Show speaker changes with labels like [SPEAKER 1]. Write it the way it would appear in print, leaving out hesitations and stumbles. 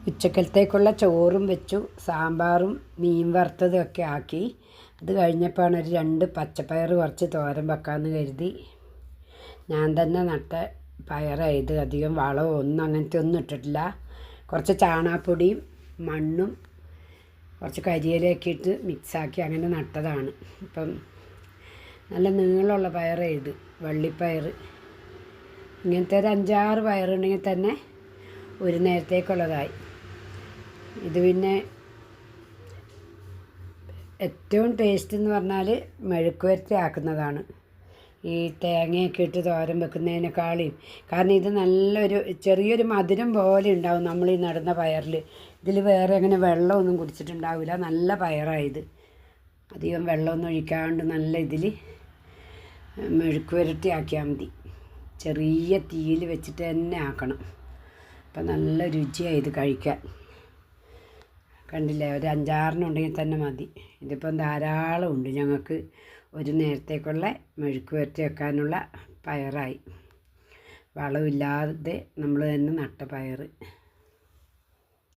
[SPEAKER 1] ഉച്ചക്കലത്തേക്കുള്ള ചോറും വെച്ചു, സാമ്പാറും മീൻ വറുത്തതും ഒക്കെ ആക്കി. അത് കഴിഞ്ഞപ്പോഴാണ് ഒരു 2 പച്ചപ്പയർ കുറച്ച് തോരൻ വെക്കാമെന്ന് കരുതി. ഞാൻ തന്നെ നട്ട പയറായത്. അധികം വളമോ അങ്ങനത്തെ ഒന്നും ഇട്ടിട്ടില്ല. കുറച്ച് ചാണകപ്പൊടിയും മണ്ണും കുറച്ച് കരിയിലയൊക്കെ ഇട്ട് മിക്സാക്കി അങ്ങനെ നട്ടതാണ്. ഇപ്പം നല്ല നീളമുള്ള പയറായത്, വള്ളിപ്പയർ. ഇങ്ങനത്തെ ഒരു 5-6 പയറുണ്ടെങ്കിൽ തന്നെ ഒരു നേരത്തേക്കുള്ളതായി. ഇത് പിന്നെ ഏറ്റവും ടേസ്റ്റ് എന്ന് പറഞ്ഞാൽ മെഴുക്ക് വരട്ടി ആക്കുന്നതാണ്, ഈ തേങ്ങയൊക്കെ ഇട്ട് തോരൻ വെക്കുന്നതിനേക്കാളും. കാരണം ഇത് നല്ലൊരു ചെറിയൊരു മധുരം പോലെ ഉണ്ടാവും നമ്മൾ ഈ നടുന്ന പയറിൽ. ഇതിൽ വേറെ അങ്ങനെ വെള്ളമൊന്നും കുടിച്ചിട്ടുണ്ടാവില്ല. നല്ല പയറായത്, അധികം വെള്ളമൊന്നും ഒഴിക്കാണ്ട് നല്ല ഇതിൽ മെഴുക്ക് വരട്ടി ആക്കിയാൽ മതി. ചെറിയ തീയിൽ വെച്ചിട്ട് തന്നെ ആക്കണം. അപ്പം നല്ല രുചിയായി ഇത് കഴിക്കാൻ. കണ്ടില്ലേ, ഒരു 5-6 ഉണ്ടെങ്കിൽ തന്നെ മതി. ഇതിപ്പം ധാരാളം ഉണ്ട്. ഞങ്ങൾക്ക് ഒരു നേരത്തേക്കുള്ള മെഴുക്ക് വരട്ടി വെക്കാനുള്ള പയറായി. വളമില്ലാതെ നമ്മൾ തന്നെ നട്ട പയർ.